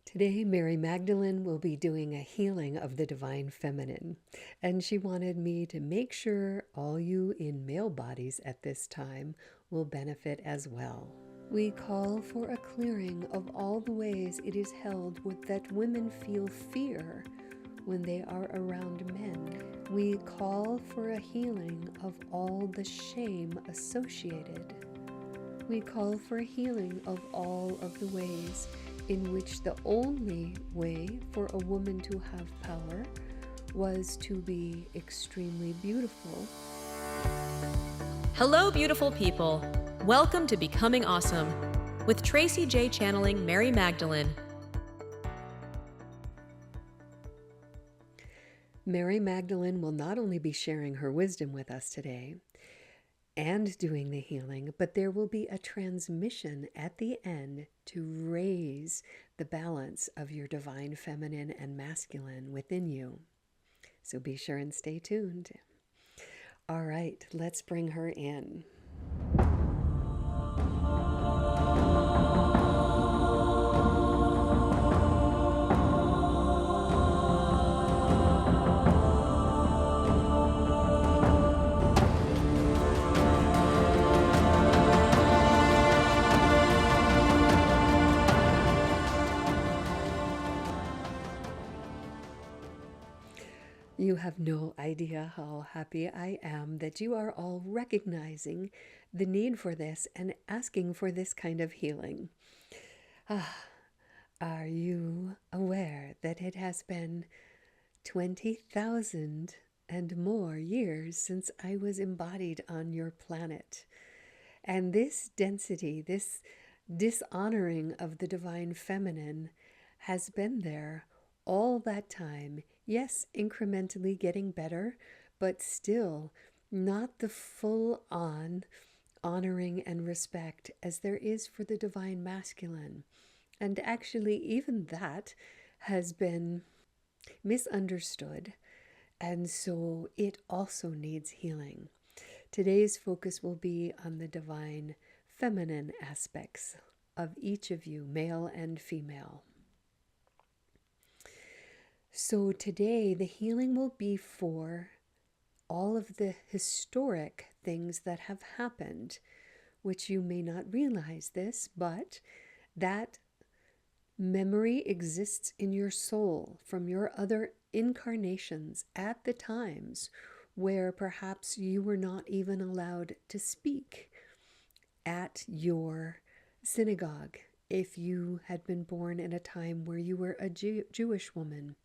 Today, Mary Magdalene will be doing a healing of the divine feminine, and she wanted me to make sure all you in male bodies at this time will benefit as well. We call for a clearing of all the ways it is held with that women feel fear when they are around men. We call for a healing of all the shame associated. We call for a healing of all of the ways in which the only way for a woman to have power was to be extremely beautiful. Hello, beautiful people. Welcome to Becoming Awesome with Tracy J. channeling Mary Magdalene. Mary Magdalene will not only be sharing her wisdom with us today and doing the healing, but there will be a transmission at the end to raise the balance of your divine feminine and masculine within you. So be sure and stay tuned. All right, let's bring her in. You have no idea how happy I am that you are all recognizing the need for this and asking for this kind of healing. Are you aware that it has been 20,000 and more years since I was embodied on your planet? And this density, this dishonoring of the divine feminine has been there all that time. Yes, incrementally getting better, but still not the full-on honoring and respect as there is for the divine masculine. And actually, even that has been misunderstood, and so it also needs healing. Today's focus will be on the divine feminine aspects of each of you, male and female. So today, the healing will be for all of the historic things that have happened, which you may not realize this, but that memory exists in your soul from your other incarnations at the times where perhaps you were not even allowed to speak at your synagogue. If you had been born in a time where you were a Jewish woman,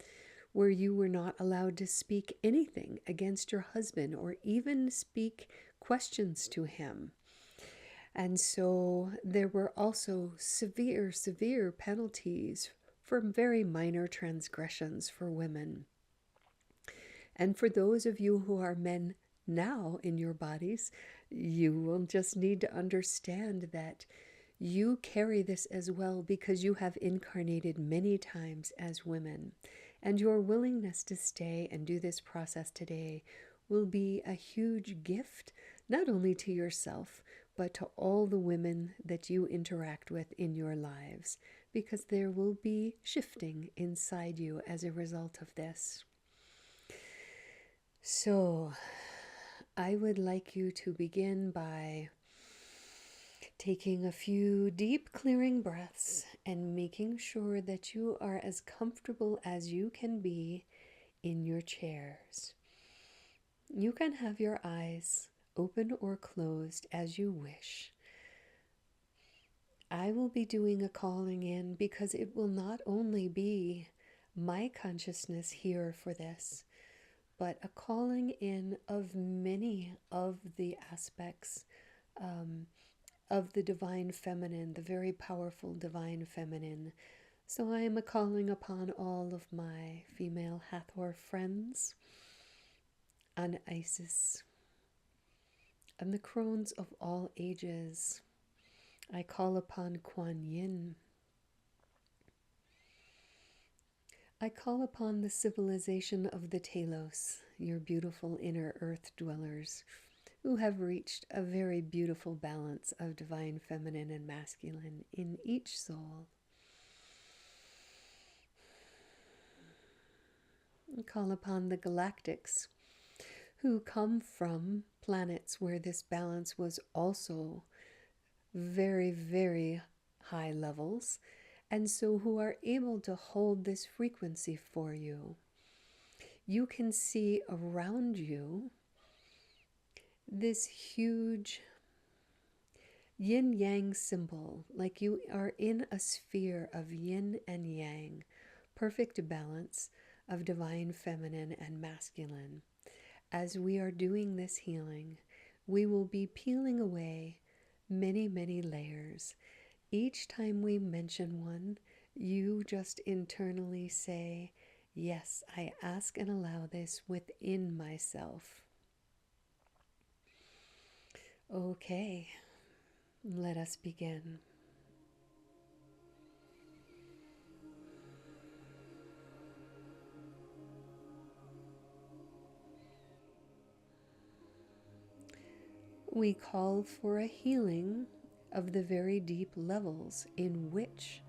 where you were not allowed to speak anything against your husband or even speak questions to him. And so there were also severe penalties for very minor transgressions for women. And for those of you who are men now in your bodies, you will just need to understand that you carry this as well because you have incarnated many times as women. And your willingness to stay and do this process today will be a huge gift, not only to yourself, but to all the women that you interact with in your lives, because there will be shifting inside you as a result of this. So, I would like you to begin by taking a few deep clearing breaths and making sure that you are as comfortable as you can be in your chairs. You can have your eyes open or closed as you wish. I will be doing a calling in because it will not only be my consciousness here for this, but a calling in of many of the aspects of the divine feminine, the very powerful divine feminine. So I am calling upon all of my female Hathor friends, on Isis, and the crones of all ages. I call upon Kuan Yin. I call upon the civilization of the Telos, your beautiful inner earth dwellers, who have reached a very beautiful balance of divine feminine and masculine in each soul. Call upon the galactics who come from planets where this balance was also very, very high levels, and so who are able to hold this frequency for you. You can see around you this huge yin-yang symbol, like you are in a sphere of yin and yang, perfect balance of divine feminine and masculine. As we are doing this healing, we will be peeling away many, many layers. Each time we mention one, you just internally say, yes, I ask and allow this within myself. Okay, let us begin. We call for a healing of the very deep levels in which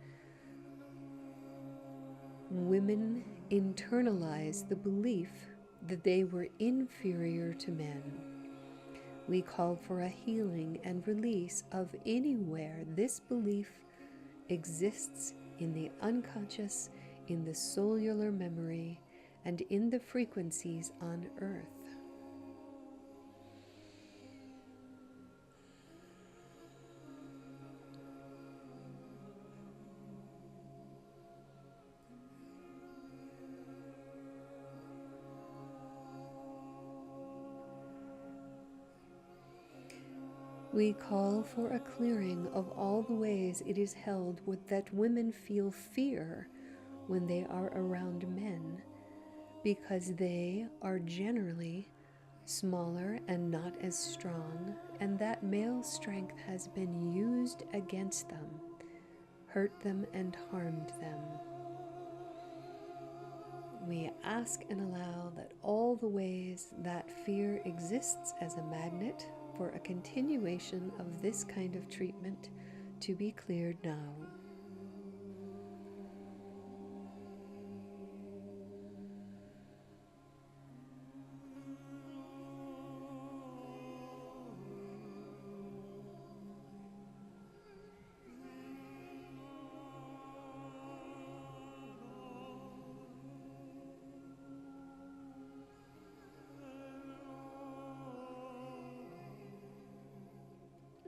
women internalize the belief that they were inferior to men. We call for a healing and release of anywhere this belief exists in the unconscious, in the cellular memory, and in the frequencies on Earth. We call for a clearing of all the ways it is held that women feel fear when they are around men, because they are generally smaller and not as strong, and that male strength has been used against them, hurt them and harmed them. We ask and allow that all the ways that fear exists as a magnet for a continuation of this kind of treatment to be cleared now.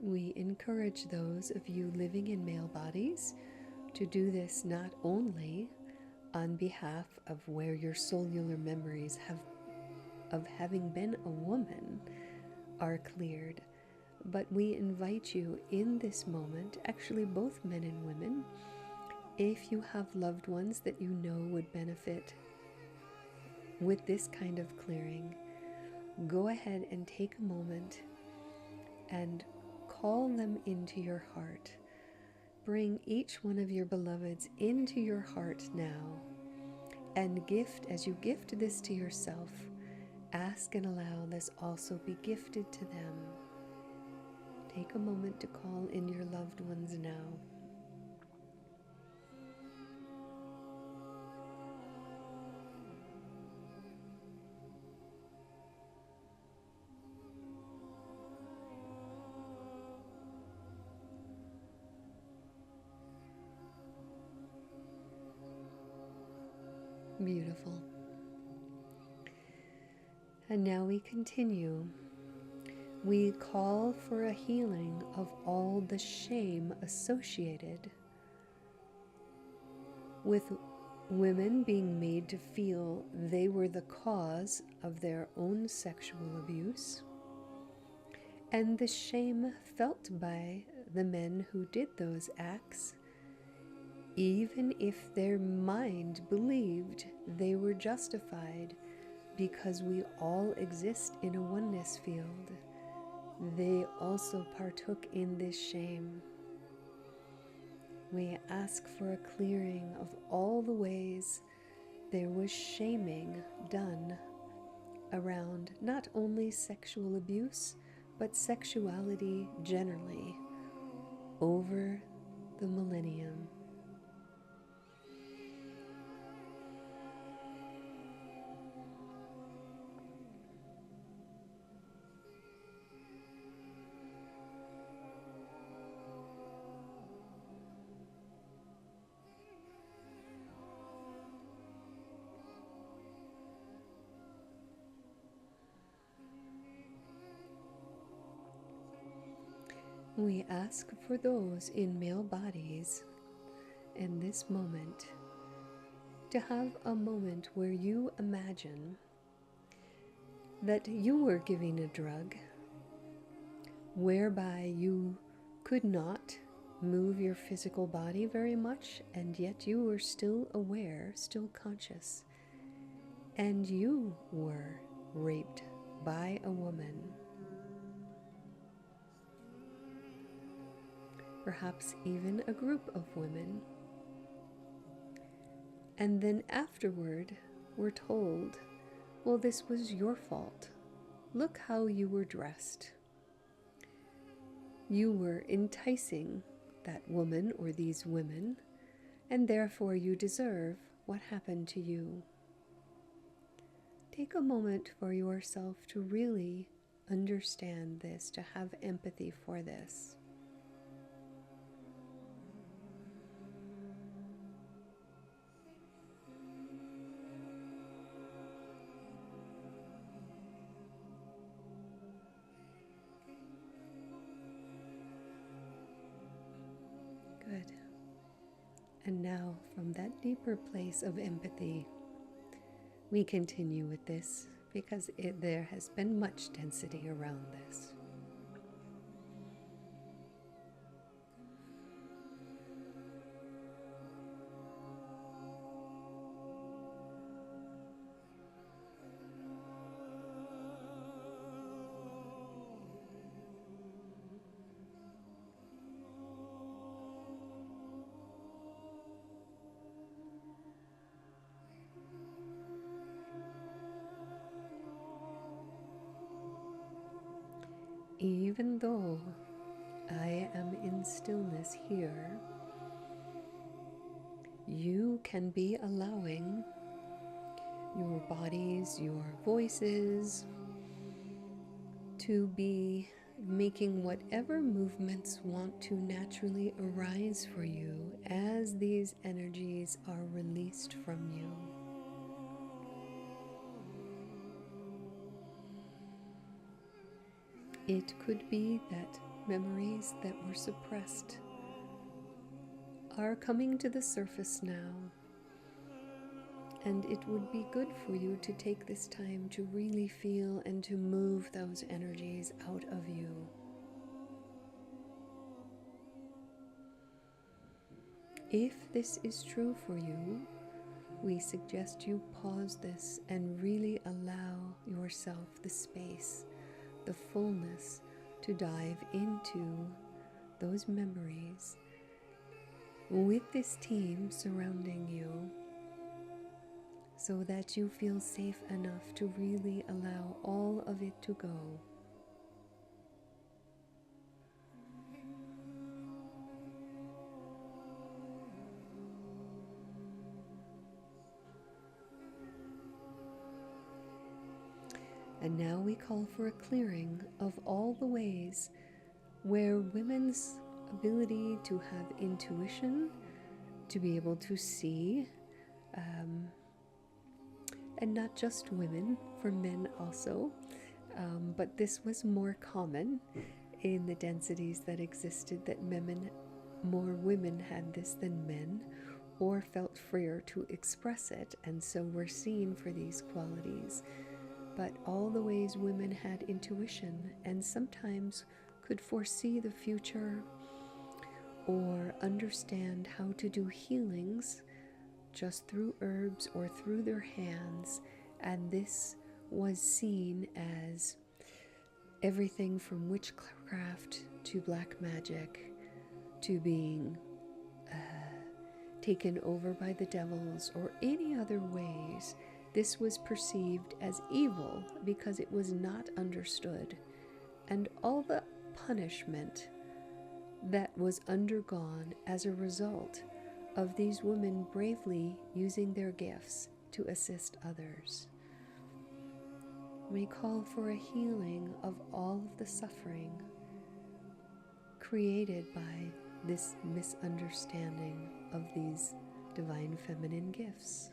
We encourage those of you living in male bodies to do this not only on behalf of where your cellular memories of having been a woman are cleared, but we invite you in this moment, actually both men and women, if you have loved ones that you know would benefit with this kind of clearing, go ahead and take a moment and call them into your heart. Bring each one of your beloveds into your heart now, and gift, as you gift this to yourself, ask and allow this also be gifted to them. Take a moment to call in your loved ones now. Beautiful. And now we continue. We call for a healing of all the shame associated with women being made to feel they were the cause of their own sexual abuse, and the shame felt by the men who did those acts, even if their mind believed they were justified, because we all exist in a oneness field. They also partook in this shame. We ask for a clearing of all the ways there was shaming done around not only sexual abuse, but sexuality generally over the millennium. we ask for those in male bodies in this moment to have a moment where you imagine that you were giving a drug whereby you could not move your physical body very much, and yet you were still aware, still conscious, and you were raped by a woman, perhaps even a group of women, and then afterward we're told, well, this was your fault. Look how you were dressed. You were enticing that woman or these women, and therefore you deserve what happened to you. Take a moment for yourself to really understand this, to have empathy for this. Good. And now, from that deeper place of empathy, we continue with this because there has been much density around this. Even though I am in stillness here, you can be allowing your bodies, your voices, to be making whatever movements want to naturally arise for you as these energies are released from you. It could be that memories that were suppressed are coming to the surface now, and it would be good for you to take this time to really feel and to move those energies out of you. If this is true for you, we suggest you pause this and really allow yourself the space, the fullness to dive into those memories with this team surrounding you, so that you feel safe enough to really allow all of it to go. And now we call for a clearing of all the ways where women's ability to have intuition, to be able to see, and not just women, for men also, but this was more common in the densities that existed, that more women had this than men, or felt freer to express it, and so were seen for these qualities. But all the ways women had intuition and sometimes could foresee the future or understand how to do healings just through herbs or through their hands, and this was seen as everything from witchcraft to black magic to being taken over by the devils or any other ways. This was perceived as evil because it was not understood, and all the punishment that was undergone as a result of these women bravely using their gifts to assist others. We call for a healing of all of the suffering created by this misunderstanding of these divine feminine gifts.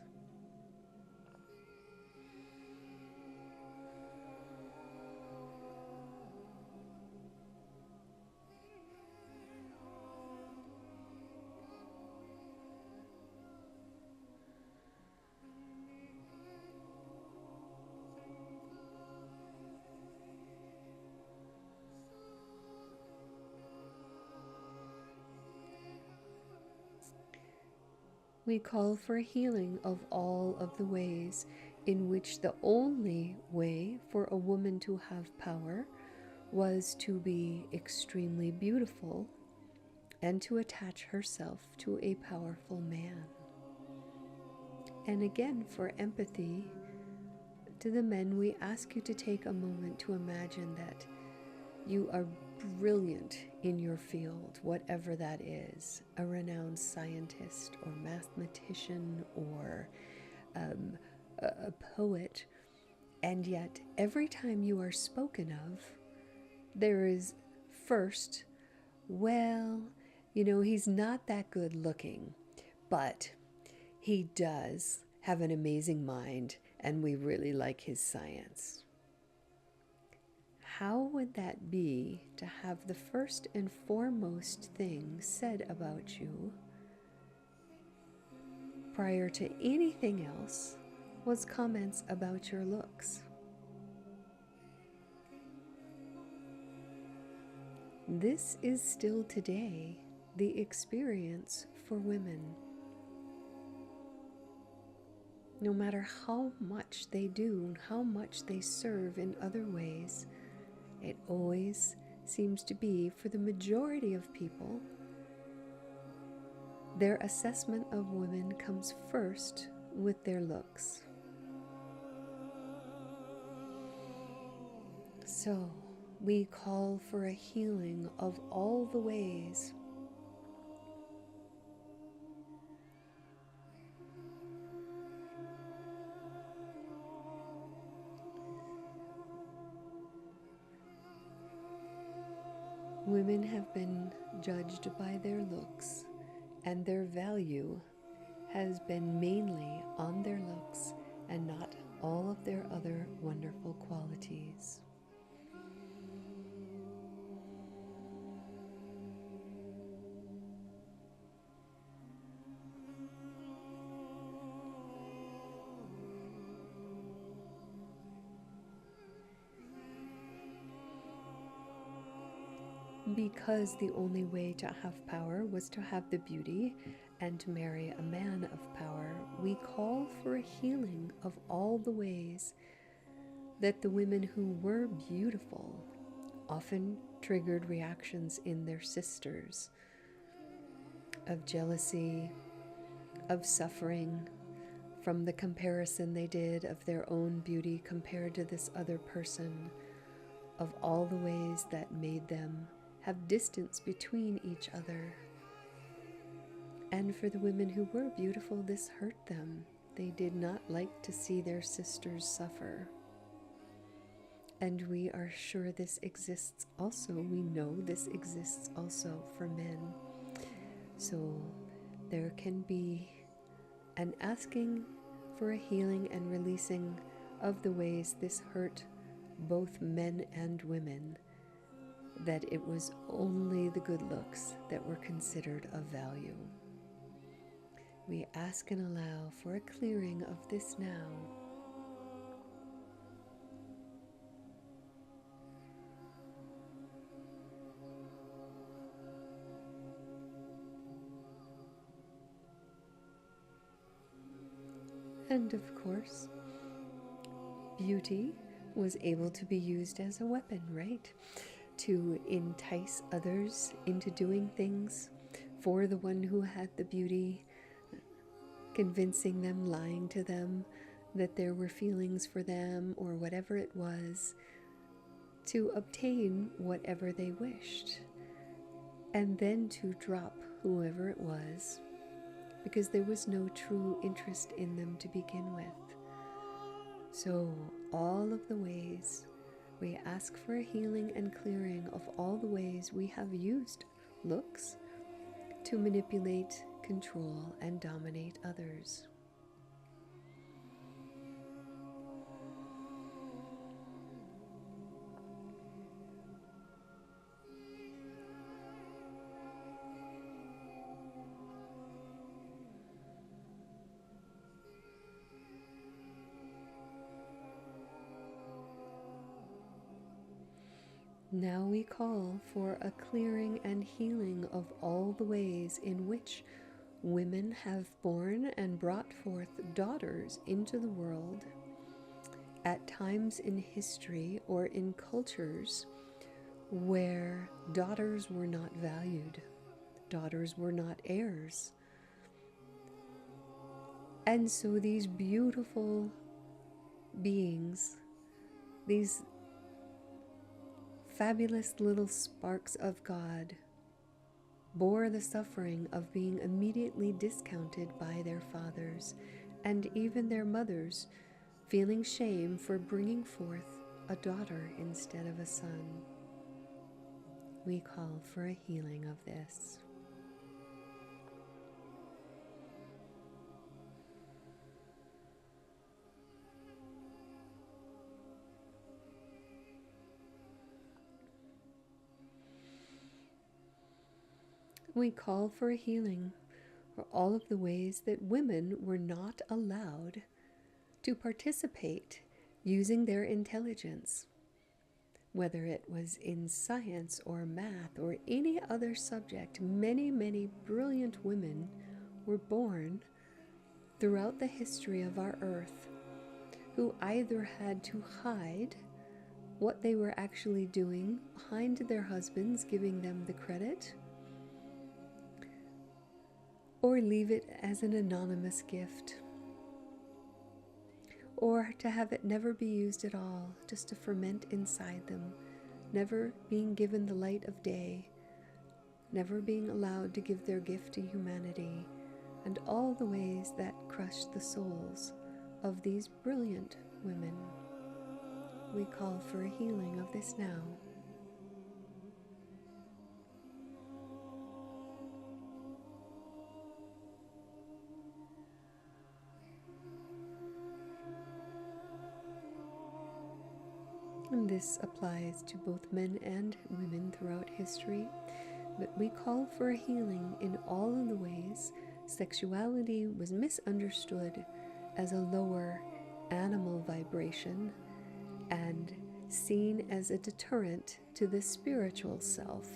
We call for a healing of all of the ways in which the only way for a woman to have power was to be extremely beautiful and to attach herself to a powerful man. And again, for empathy, to the men, we ask you to take a moment to imagine that you are brilliant in your field, whatever that is, a renowned scientist or mathematician or a poet, and yet every time you are spoken of, there is first, well, he's not that good looking, but he does have an amazing mind and we really like his science. How would that be to have the first and foremost thing said about you prior to anything else was comments about your looks? This is still today the experience for women. No matter how much they do and how much they serve in other ways, it always seems to be, for the majority of people, their assessment of women comes first with their looks. So, we call for a healing of all the ways women have been judged by their looks, and their value has been mainly on their looks and not all of their other wonderful qualities. Because the only way to have power was to have the beauty and to marry a man of power, we call for a healing of all the ways that the women who were beautiful often triggered reactions in their sisters of jealousy, of suffering from the comparison they did of their own beauty compared to this other person, of all the ways that made them have distance between each other. And for the women who were beautiful, this hurt them. They did not like to see their sisters suffer. And we are sure this exists also. We know this exists also for men. So there can be an asking for a healing and releasing of the ways this hurt both men and women, that it was only the good looks that were considered of value. We ask and allow for a clearing of this now. And of course, beauty was able to be used as a weapon, right? To entice others into doing things for the one who had the beauty, convincing them, lying to them that there were feelings for them or whatever it was, to obtain whatever they wished, and then to drop whoever it was, because there was no true interest in them to begin with. So all of the ways we ask for a healing and clearing of all the ways we have used looks to manipulate, control, and dominate others. Now we call for a clearing and healing of all the ways in which women have borne and brought forth daughters into the world at times in history or in cultures where daughters were not valued, daughters were not heirs. And so these beautiful beings, these fabulous little sparks of God, bore the suffering of being immediately discounted by their fathers and even their mothers, feeling shame for bringing forth a daughter instead of a son. We call for a healing of this. We call for a healing for all of the ways that women were not allowed to participate using their intelligence, whether it was in science or math or any other subject. Many, many brilliant women were born throughout the history of our earth who either had to hide what they were actually doing behind their husbands, giving them the credit, or leave it as an anonymous gift, or to have it never be used at all, just to ferment inside them, never being given the light of day, never being allowed to give their gift to humanity, and all the ways that crushed the souls of these brilliant women. We call for a healing of this now. And this applies to both men and women throughout history, but we call for a healing in all of the ways sexuality was misunderstood as a lower animal vibration and seen as a deterrent to the spiritual self.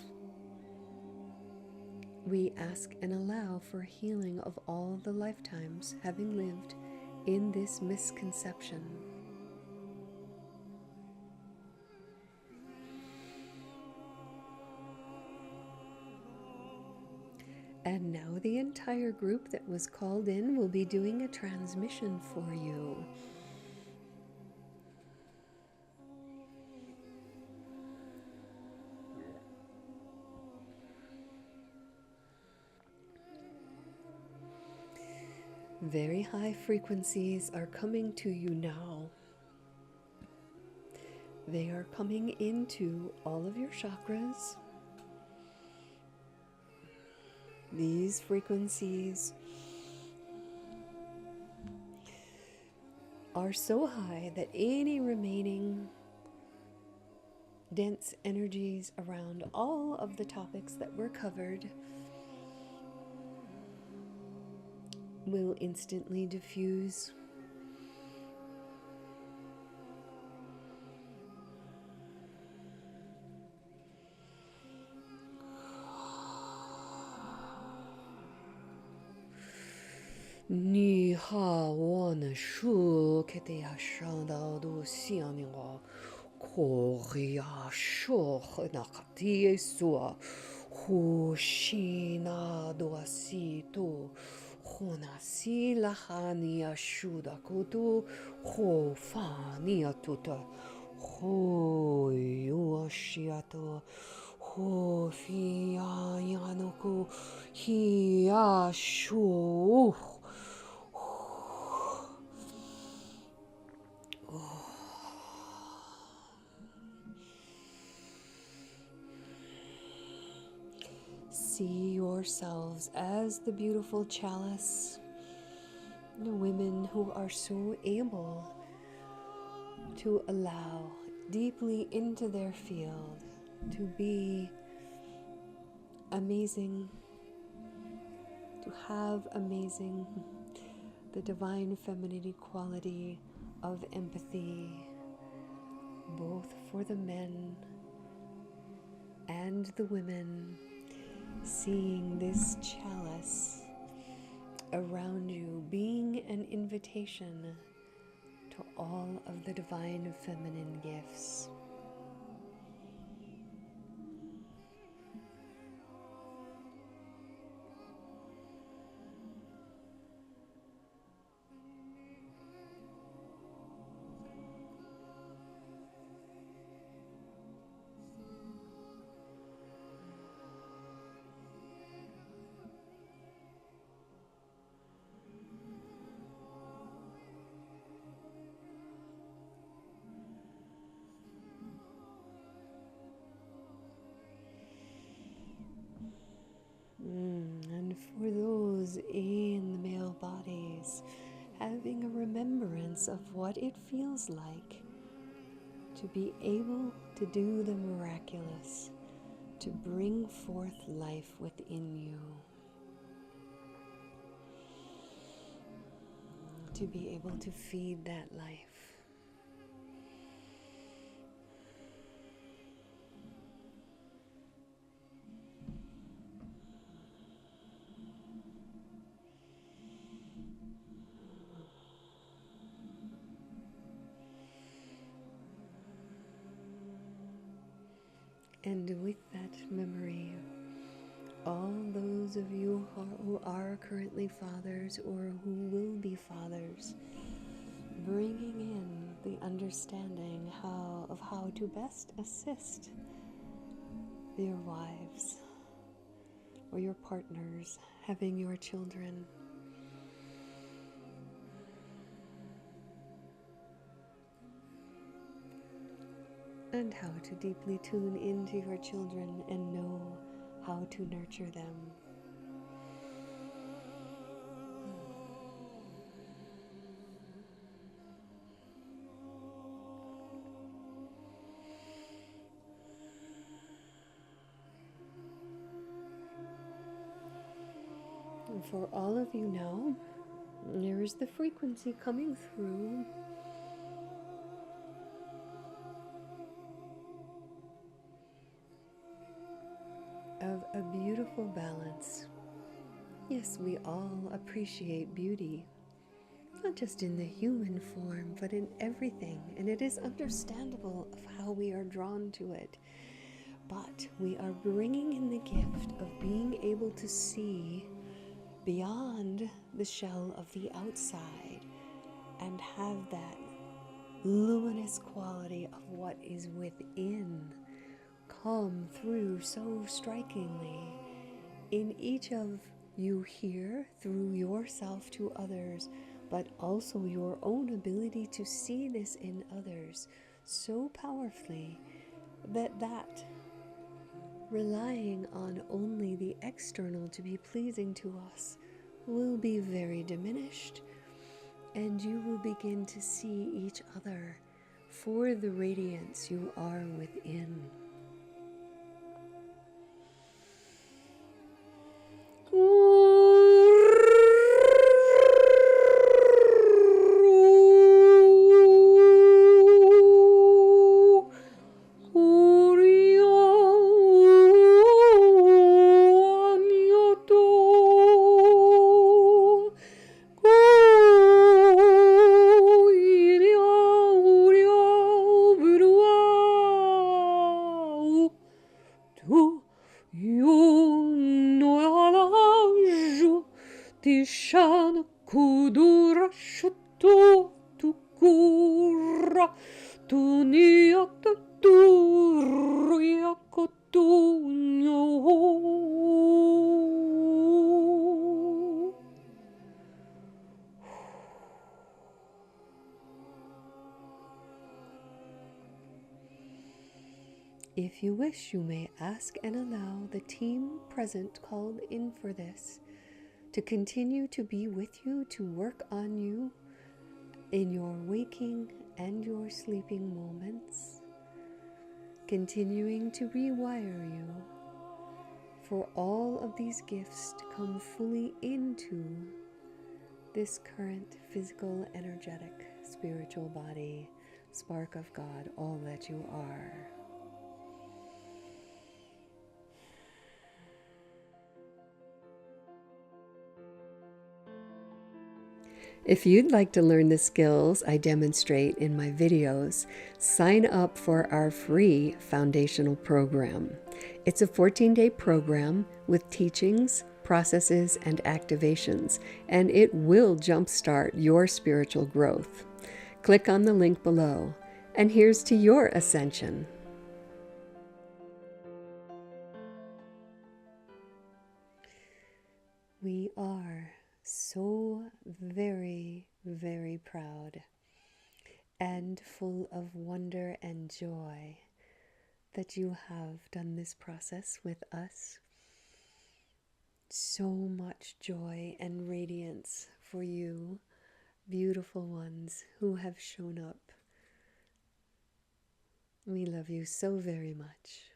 We ask and allow for healing of all the lifetimes having lived in this misconception. And now the entire group that was called in will be doing a transmission for you. Very high frequencies are coming to you now. They are coming into all of your chakras. These frequencies are so high that any remaining dense energies around all of the topics that were covered will instantly diffuse. Ni ha wan shu ke te ya shan da do si an wa ko ria sho na ka ti so hu shi na do si to ho na si la ha ni ya shu da ko to ho fa ni ya to ta ho yo shi ya to ho fi ya ya no ko hi ya shu. See yourselves as the beautiful chalice, the women who are so able to allow deeply into their field to be amazing, to have amazing, the divine feminine quality of empathy, both for the men and the women, seeing this chalice around you, being an invitation to all of the divine feminine gifts. And for those in the male bodies, having a remembrance of what it feels like to be able to do the miraculous, to bring forth life within you, to be able to feed that life. And with that memory, all those of you who are currently fathers or who will be fathers, bringing in the understanding of how to best assist your wives or your partners having your children. And how to deeply tune into your children and know how to nurture them. And for all of you now, there is the frequency coming through of a beautiful balance. Yes, we all appreciate beauty, not just in the human form, but in everything, and it is understandable of how we are drawn to it. But we are bringing in the gift of being able to see beyond the shell of the outside and have that luminous quality of what is within come through so strikingly in each of you here through yourself to others, but also your own ability to see this in others so powerfully that relying on only the external to be pleasing to us will be very diminished, and you will begin to see each other for the radiance you are within. Tishan kudura shutu tukura tuniata turiakotunyo. If you wish, you may ask and allow the team present called in for this to continue to be with you, to work on you in your waking and your sleeping moments, continuing to rewire you for all of these gifts to come fully into this current physical, energetic, spiritual body, spark of God, all that you are. If you'd like to learn the skills I demonstrate in my videos, sign up for our free foundational program. It's a 14-day program with teachings, processes, and activations, and it will jumpstart your spiritual growth. Click on the link below, and here's to your ascension. We are so very, very proud and full of wonder and joy that you have done this process with us. So much joy and radiance for you, beautiful ones who have shown up. We love you so very much.